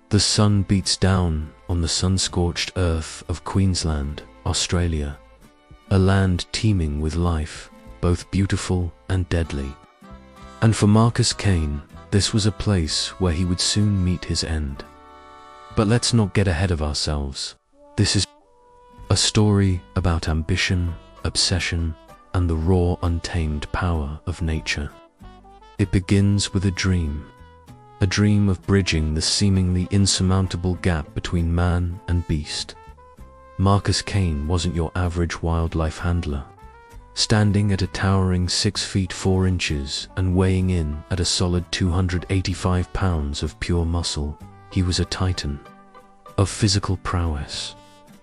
The sun beats down on the sun-scorched earth of Queensland, Australia, a land teeming with life, both beautiful and deadly. And for Marcus Kane, this was a place where he would soon meet his end. But let's not get ahead of ourselves. This is a story about ambition, obsession, and the raw, untamed power of nature. It begins with a dream of bridging the seemingly insurmountable gap between man and beast. Marcus Kane wasn't your average wildlife handler. Standing at a towering 6 feet 4 inches and weighing in at a solid 285 pounds of pure muscle, he was a titan of physical prowess.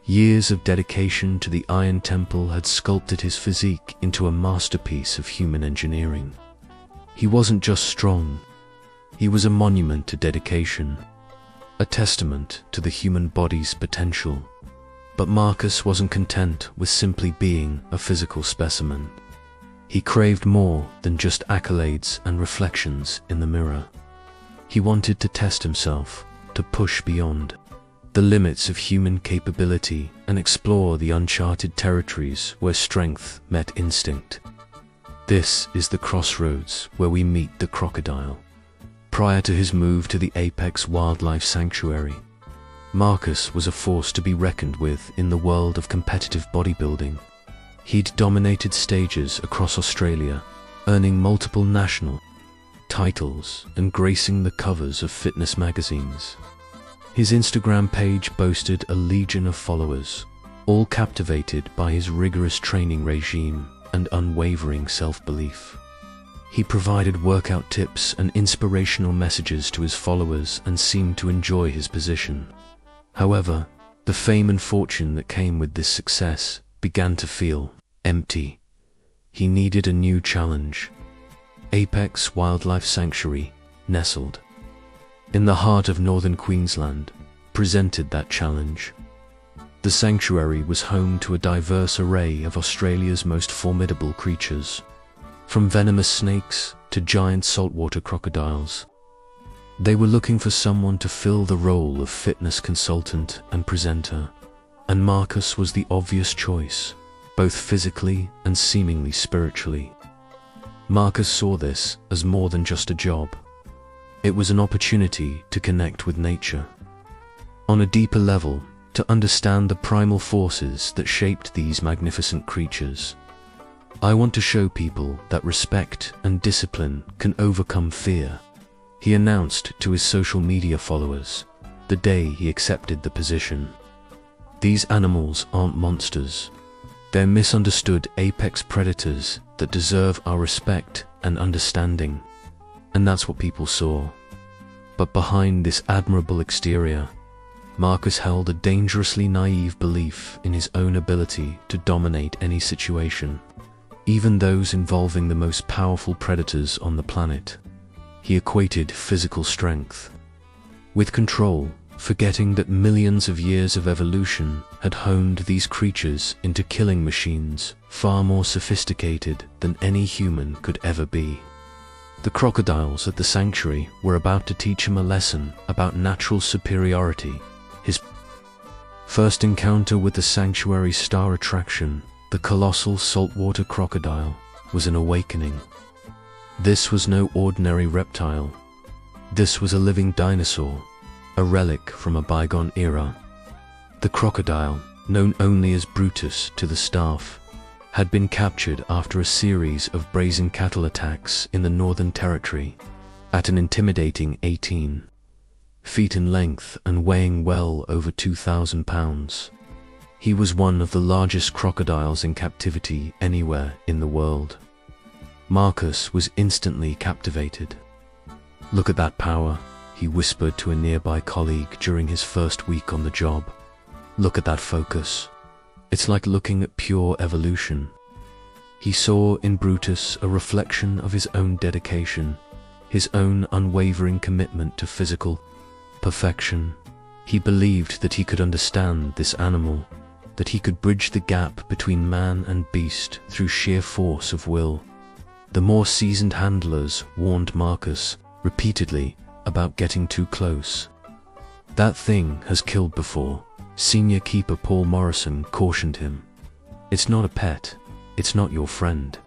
Years of dedication to the Iron Temple had sculpted his physique into a masterpiece of human engineering. He wasn't just strong, he was a monument to dedication, a testament to the human body's potential. But Marcus wasn't content with simply being a physical specimen. He craved more than just accolades and reflections in the mirror. He wanted to test himself, to push beyond the limits of human capability and explore the uncharted territories where strength met instinct. This is the crossroads where we meet the crocodile. Prior to his move to the Apex Wildlife Sanctuary, Marcus was a force to be reckoned with in the world of competitive bodybuilding. He'd dominated stages across Australia, earning multiple national titles and gracing the covers of fitness magazines. His Instagram page boasted a legion of followers, all captivated by his rigorous training regime and unwavering self-belief. He provided workout tips and inspirational messages to his followers and seemed to enjoy his position. However, the fame and fortune that came with this success began to feel empty. He needed a new challenge. Apex Wildlife Sanctuary, nestled in the heart of northern Queensland, presented that challenge. The sanctuary was home to a diverse array of Australia's most formidable creatures, from venomous snakes to giant saltwater crocodiles. They were looking for someone to fill the role of fitness consultant and presenter, and Marcus was the obvious choice, both physically and seemingly spiritually. Marcus saw this as more than just a job. It was an opportunity to connect with nature. On a deeper level, to understand the primal forces that shaped these magnificent creatures. I want to show people that respect and discipline can overcome fear, he announced to his social media followers the day he accepted the position. These animals aren't monsters. They're misunderstood apex predators that deserve our respect and understanding. And that's what people saw. But behind this admirable exterior, Marcus held a dangerously naive belief in his own ability to dominate any situation, even those involving the most powerful predators on the planet. He equated physical strength with control, forgetting that millions of years of evolution had honed these creatures into killing machines far more sophisticated than any human could ever be. The crocodiles at the sanctuary were about to teach him a lesson about natural superiority. His first encounter with the sanctuary's star attraction, the colossal saltwater crocodile, was an awakening. This was no ordinary reptile. This was a living dinosaur, a relic from a bygone era. The crocodile, known only as Brutus to the staff, had been captured after a series of brazen cattle attacks in the Northern Territory, at an intimidating 18 feet in length and weighing well over 2,000 pounds. He was one of the largest crocodiles in captivity anywhere in the world. Marcus was instantly captivated. "Look at that power," he whispered to a nearby colleague during his first week on the job. "Look at that focus. It's like looking at pure evolution." He saw in Brutus a reflection of his own dedication, his own unwavering commitment to physical perfection. He believed that he could understand this animal, that he could bridge the gap between man and beast through sheer force of will. The more seasoned handlers warned Marcus repeatedly about getting too close. "That thing has killed before," Senior Keeper Paul Morrison cautioned him. "It's not a pet. It's not your friend.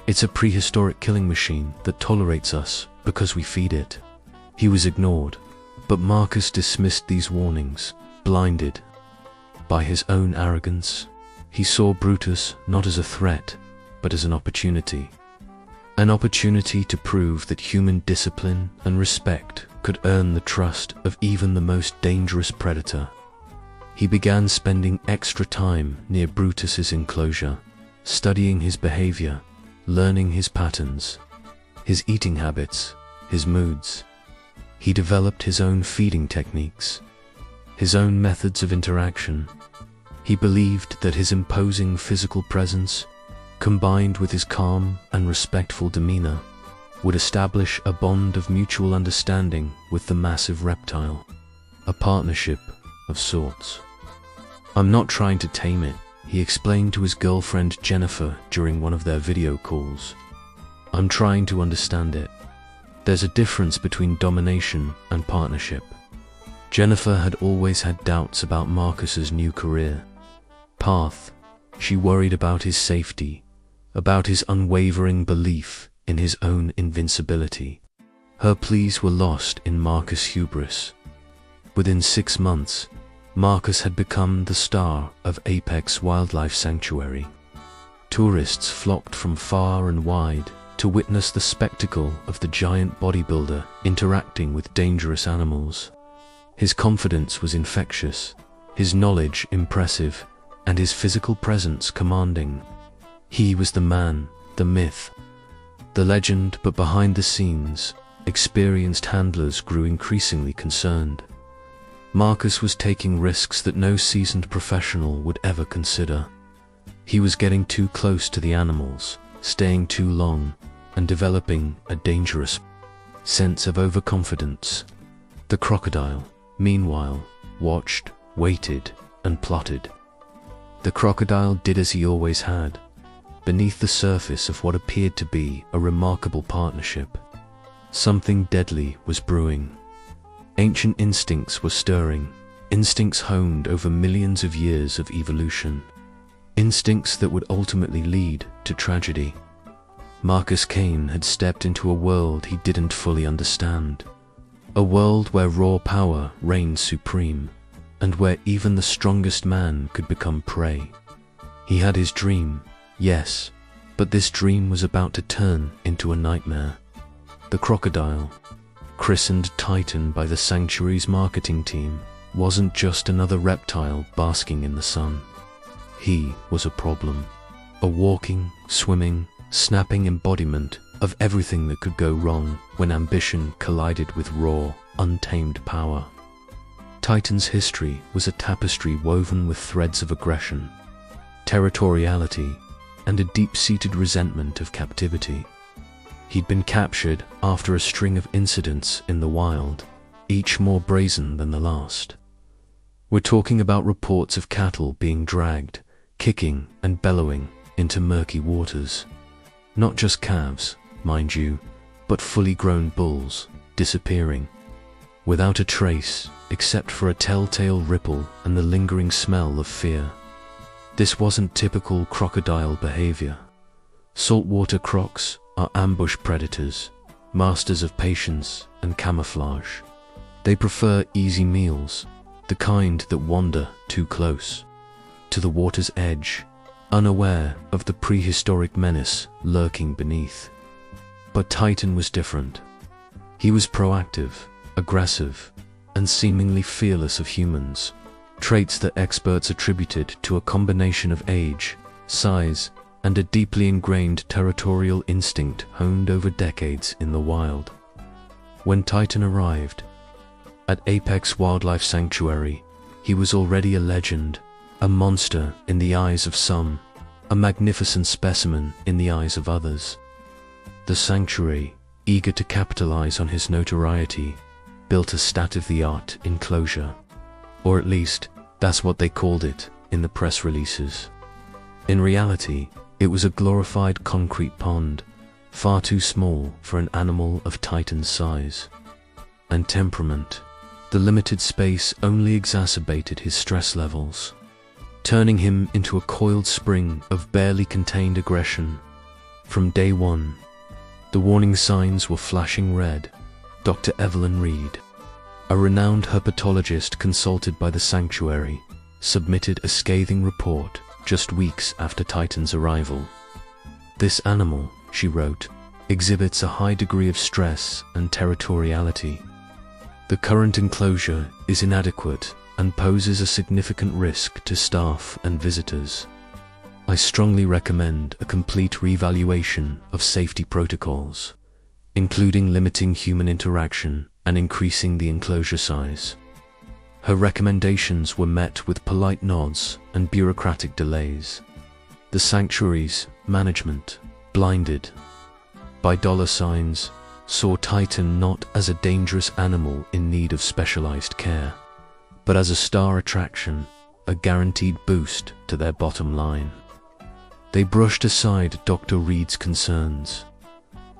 It's a prehistoric killing machine that tolerates us because we feed it." He was ignored, but Marcus dismissed these warnings, blinded by his own arrogance. He saw Brutus not as a threat, but as an opportunity. An opportunity to prove that human discipline and respect could earn the trust of even the most dangerous predator. He began spending extra time near Brutus's enclosure, studying his behavior, learning his patterns, his eating habits, his moods. He developed his own feeding techniques, his own methods of interaction. He believed that his imposing physical presence, combined with his calm and respectful demeanor, would establish a bond of mutual understanding with the massive reptile, a partnership of sorts. "I'm not trying to tame it," he explained to his girlfriend Jennifer during one of their video calls. "I'm trying to understand it. There's a difference between domination and partnership." Jennifer had always had doubts about Marcus's new career path. She worried about his safety, about his unwavering belief in his own invincibility. Her pleas were lost in Marcus' hubris. Within 6 months, Marcus had become the star of Apex Wildlife Sanctuary. Tourists flocked from far and wide to witness the spectacle of the giant bodybuilder interacting with dangerous animals. His confidence was infectious, his knowledge impressive, and his physical presence commanding. He was the man, the myth, the legend, but behind the scenes, experienced handlers grew increasingly concerned. Marcus was taking risks that no seasoned professional would ever consider. He was getting too close to the animals, staying too long, and developing a dangerous sense of overconfidence. The crocodile, meanwhile, watched, waited, and plotted. The crocodile did as he always had, beneath the surface of what appeared to be a remarkable partnership. Something deadly was brewing. Ancient instincts were stirring, instincts honed over millions of years of evolution, instincts that would ultimately lead to tragedy. Marcus Kane had stepped into a world he didn't fully understand, a world where raw power reigned supreme, and where even the strongest man could become prey. He had his dream, yes, but this dream was about to turn into a nightmare. The crocodile, christened Titan by the sanctuary's marketing team, wasn't just another reptile basking in the sun. He was a problem, a walking, swimming, snapping embodiment of everything that could go wrong when ambition collided with raw, untamed power. Titan's history was a tapestry woven with threads of aggression, territoriality, and a deep-seated resentment of captivity. He'd been captured after a string of incidents in the wild, each more brazen than the last. We're talking about reports of cattle being dragged, kicking and bellowing into murky waters. Not just calves, mind you, but fully grown bulls disappearing, without a trace except for a telltale ripple and the lingering smell of fear. This wasn't typical crocodile behavior. Saltwater crocs are ambush predators, masters of patience and camouflage. They prefer easy meals, the kind that wander too close to the water's edge, unaware of the prehistoric menace lurking beneath. But Titan was different. He was proactive, aggressive, and seemingly fearless of humans, traits that experts attributed to a combination of age, size, and a deeply ingrained territorial instinct honed over decades in the wild. When Titan arrived at Apex Wildlife Sanctuary, he was already a legend, a monster in the eyes of some, a magnificent specimen in the eyes of others. The sanctuary, eager to capitalize on his notoriety, built a state-of-the-art enclosure, or at least that's what they called it in the press releases. In reality, it was a glorified concrete pond, far too small for an animal of Titan's size and temperament. The limited space only exacerbated his stress levels, turning him into a coiled spring of barely contained aggression. From day one, the warning signs were flashing red. Dr. Evelyn Reed, a renowned herpetologist consulted by the sanctuary, submitted a scathing report just weeks after Titan's arrival. "This animal," she wrote, "exhibits a high degree of stress and territoriality. The current enclosure is inadequate and poses a significant risk to staff and visitors. I strongly recommend a complete reevaluation of safety protocols, including limiting human interaction and increasing the enclosure size." Her recommendations were met with polite nods and bureaucratic delays. The sanctuary's management, blinded by dollar signs, saw Titan not as a dangerous animal in need of specialized care, but as a star attraction, a guaranteed boost to their bottom line. They brushed aside Dr. Reed's concerns,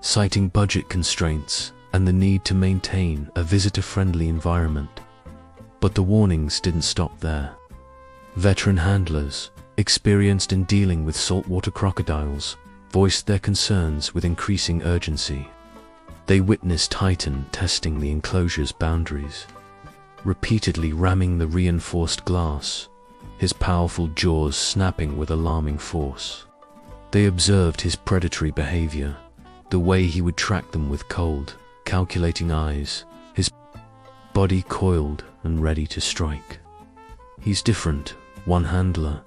citing budget constraints and the need to maintain a visitor-friendly environment. But the warnings didn't stop there. Veteran handlers, experienced in dealing with saltwater crocodiles, voiced their concerns with increasing urgency. They witnessed Titan testing the enclosure's boundaries, repeatedly ramming the reinforced glass, his powerful jaws snapping with alarming force. They observed his predatory behavior, the way he would track them with cold, calculating eyes, his body coiled and ready to strike. "He's different," one handler,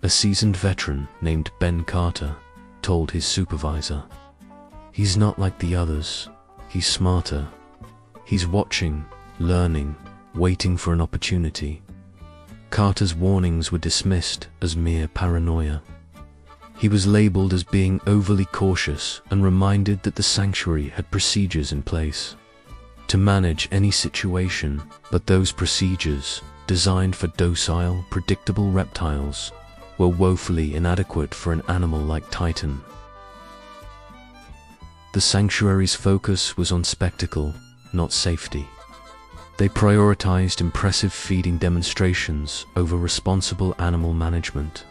a seasoned veteran named Ben Carter, told his supervisor. "He's not like the others. He's smarter. He's watching, learning, waiting for an opportunity." Carter's warnings were dismissed as mere paranoia. He was labeled as being overly cautious and reminded that the sanctuary had procedures in place to manage any situation, but those procedures, designed for docile, predictable reptiles, were woefully inadequate for an animal like Titan. The sanctuary's focus was on spectacle, not safety. They prioritized impressive feeding demonstrations over responsible animal management.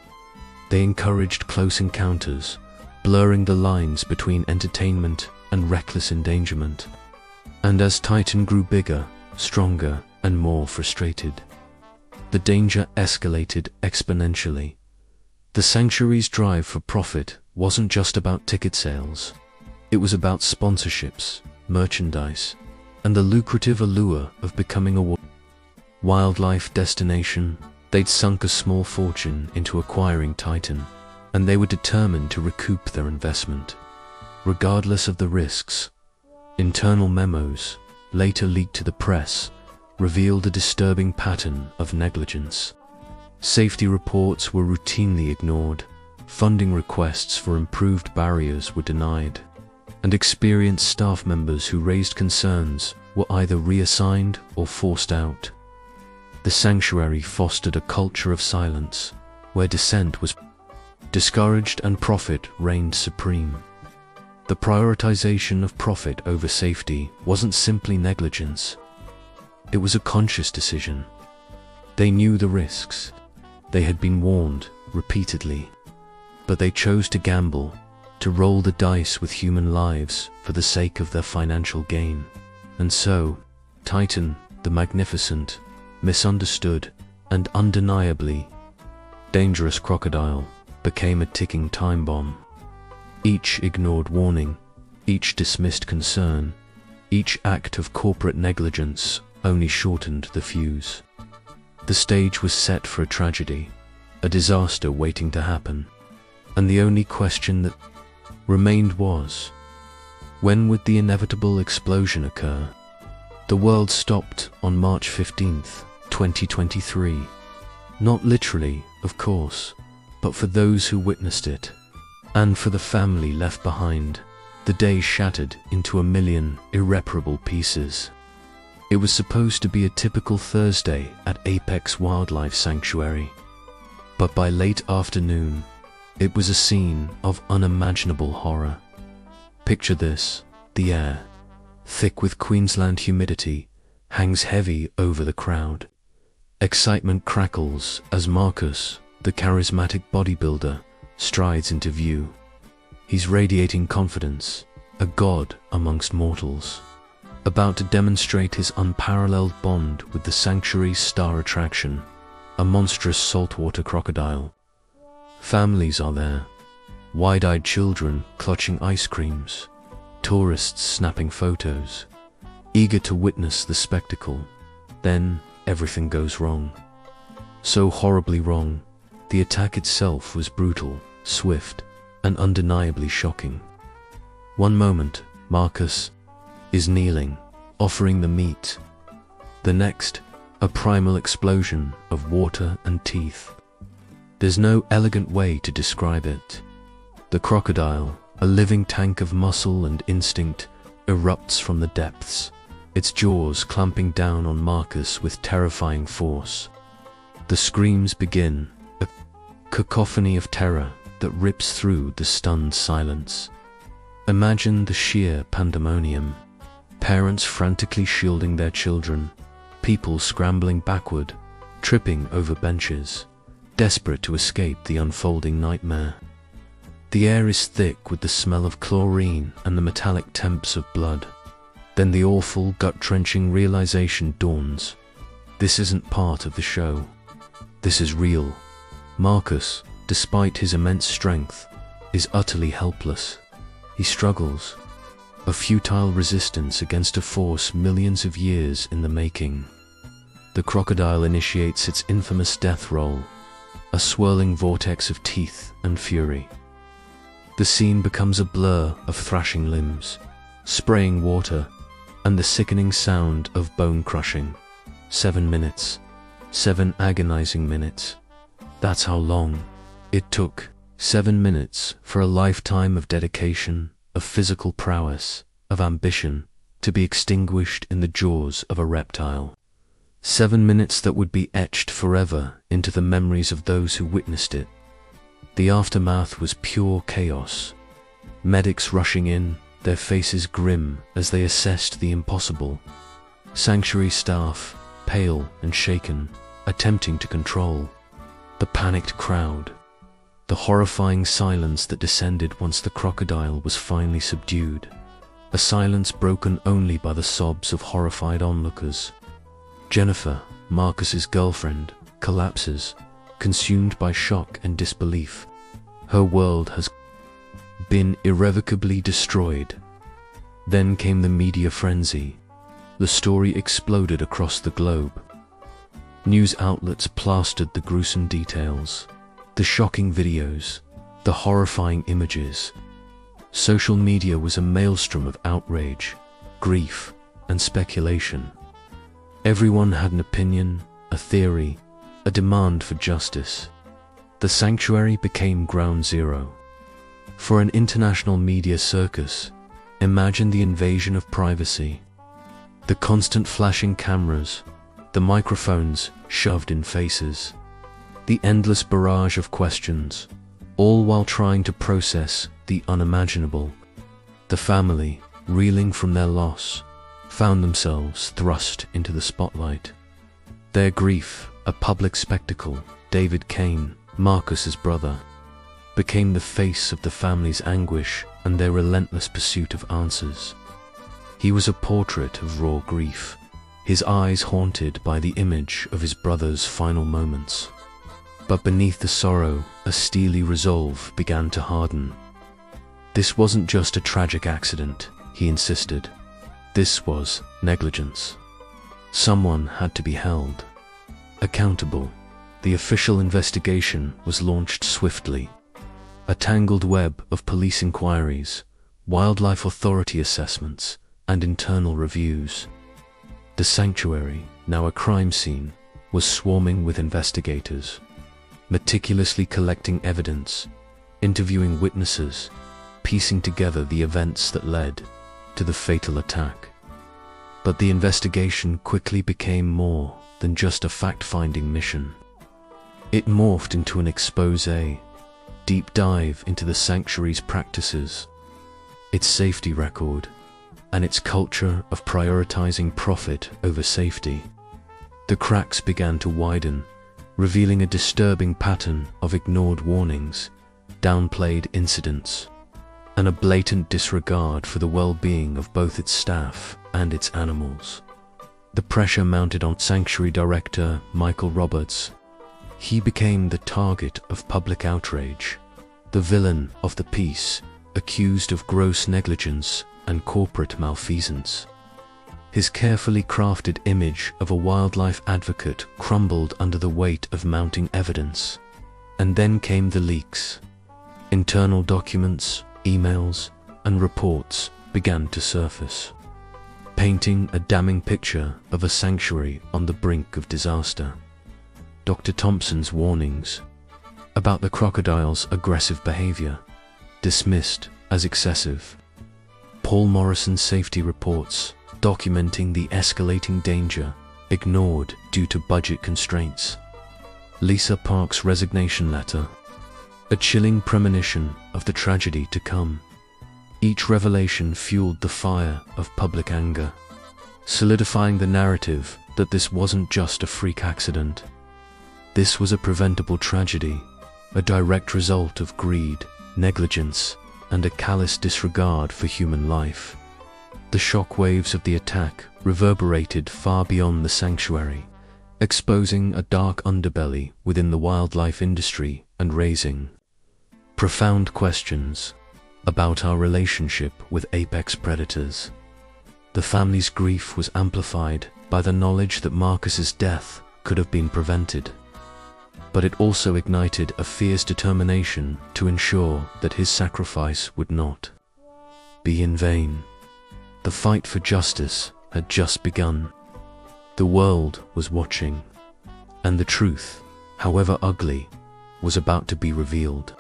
They encouraged close encounters, blurring the lines between entertainment and reckless endangerment. And as Titan grew bigger, stronger, and more frustrated, the danger escalated exponentially. The sanctuary's drive for profit wasn't just about ticket sales. It was about sponsorships, merchandise, and the lucrative allure of becoming a wildlife destination. They'd sunk a small fortune into acquiring Titan, and they were determined to recoup their investment, regardless of the risks. Internal memos, later leaked to the press, revealed a disturbing pattern of negligence. Safety reports were routinely ignored, funding requests for improved barriers were denied, and experienced staff members who raised concerns were either reassigned or forced out. The sanctuary fostered a culture of silence, where dissent was discouraged and profit reigned supreme. The prioritization of profit over safety wasn't simply negligence. It was a conscious decision. They knew the risks. They had been warned repeatedly, but they chose to gamble, to roll the dice with human lives for the sake of their financial gain. And so, Titan, the magnificent, misunderstood, and undeniably dangerous crocodile, became a ticking time bomb. Each ignored warning, each dismissed concern, each act of corporate negligence only shortened the fuse. The stage was set for a tragedy, a disaster waiting to happen, and the only question that remained was, when would the inevitable explosion occur? The world stopped on March 15th, 2023. Not literally, of course, but for those who witnessed it, and for the family left behind, the day shattered into a million irreparable pieces. It was supposed to be a typical Thursday at Apex Wildlife Sanctuary, but by late afternoon, it was a scene of unimaginable horror. Picture this: the air, thick with Queensland humidity, hangs heavy over the crowd. Excitement crackles as Marcus, the charismatic bodybuilder, strides into view. He's radiating confidence, a god amongst mortals, about to demonstrate his unparalleled bond with the sanctuary's star attraction, a monstrous saltwater crocodile. Families are there, wide-eyed children clutching ice creams, tourists snapping photos, eager to witness the spectacle. Then everything goes wrong. So horribly wrong, the attack itself was brutal, swift, and undeniably shocking. One moment, Marcus is kneeling, offering the meat. The next, a primal explosion of water and teeth. There's no elegant way to describe it. The crocodile, a living tank of muscle and instinct, erupts from the depths, its jaws clamping down on Marcus with terrifying force. The screams begin, a cacophony of terror that rips through the stunned silence. Imagine the sheer pandemonium. Parents frantically shielding their children, people scrambling backward, tripping over benches, desperate to escape the unfolding nightmare. The air is thick with the smell of chlorine and the metallic temps of blood. Then the awful, gut-wrenching realization dawns. This isn't part of the show. This is real. Marcus, despite his immense strength, is utterly helpless. He struggles, a futile resistance against a force millions of years in the making. The crocodile initiates its infamous death roll, a swirling vortex of teeth and fury. The scene becomes a blur of thrashing limbs, spraying water, and the sickening sound of bone crushing. 7 minutes. 7 agonizing minutes. That's how long it took. 7 minutes for a lifetime of dedication, of physical prowess, of ambition, to be extinguished in the jaws of a reptile. 7 minutes that would be etched forever into the memories of those who witnessed it. The aftermath was pure chaos. Medics rushing in, their faces grim as they assessed the impossible. Sanctuary staff, pale and shaken, attempting to control. The panicked crowd. The horrifying silence that descended once the crocodile was finally subdued. A silence broken only by the sobs of horrified onlookers. Jennifer, Marcus's girlfriend, collapses, consumed by shock and disbelief. Her world has been irrevocably destroyed. Then came the media frenzy. The story exploded across the globe. News outlets plastered the gruesome details, the shocking videos, the horrifying images. Social media was a maelstrom of outrage, grief, and speculation. Everyone had an opinion, a theory, a demand for justice. The sanctuary became ground zero. For an international media circus, imagine the invasion of privacy. The constant flashing cameras, the microphones shoved in faces, the endless barrage of questions, all while trying to process the unimaginable. The family, reeling from their loss, found themselves thrust into the spotlight. Their grief, a public spectacle. David Kane, Marcus's brother, became the face of the family's anguish and their relentless pursuit of answers. He was a portrait of raw grief, his eyes haunted by the image of his brother's final moments. But beneath the sorrow, a steely resolve began to harden. This wasn't just a tragic accident, he insisted. This was negligence. Someone had to be held accountable. The official investigation was launched swiftly. A tangled web of police inquiries, wildlife authority assessments, and internal reviews. The sanctuary, now a crime scene, was swarming with investigators, meticulously collecting evidence, interviewing witnesses, piecing together the events that led to the fatal attack. But the investigation quickly became more than just a fact-finding mission. It morphed into an exposé, deep dive into the sanctuary's practices, its safety record, and its culture of prioritizing profit over safety. The cracks began to widen, revealing a disturbing pattern of ignored warnings, downplayed incidents, and a blatant disregard for the well-being of both its staff and its animals. The pressure mounted on sanctuary director Michael Roberts. He became the target of public outrage, the villain of the piece, accused of gross negligence and corporate malfeasance. His carefully crafted image of a wildlife advocate crumbled under the weight of mounting evidence. And then came the leaks. Internal documents, emails, and reports began to surface, painting a damning picture of a sanctuary on the brink of disaster. Dr. Thompson's warnings about the crocodile's aggressive behavior, dismissed as excessive. Paul Morrison's safety reports, documenting the escalating danger, ignored due to budget constraints. Lisa Park's resignation letter, a chilling premonition of the tragedy to come. Each revelation fueled the fire of public anger, solidifying the narrative that this wasn't just a freak accident. This was a preventable tragedy, a direct result of greed, negligence, and a callous disregard for human life. The shockwaves of the attack reverberated far beyond the sanctuary, exposing a dark underbelly within the wildlife industry and raising profound questions about our relationship with apex predators. The family's grief was amplified by the knowledge that Marcus's death could have been prevented, but it also ignited a fierce determination to ensure that his sacrifice would not be in vain. The fight for justice had just begun. The world was watching, and the truth, however ugly, was about to be revealed.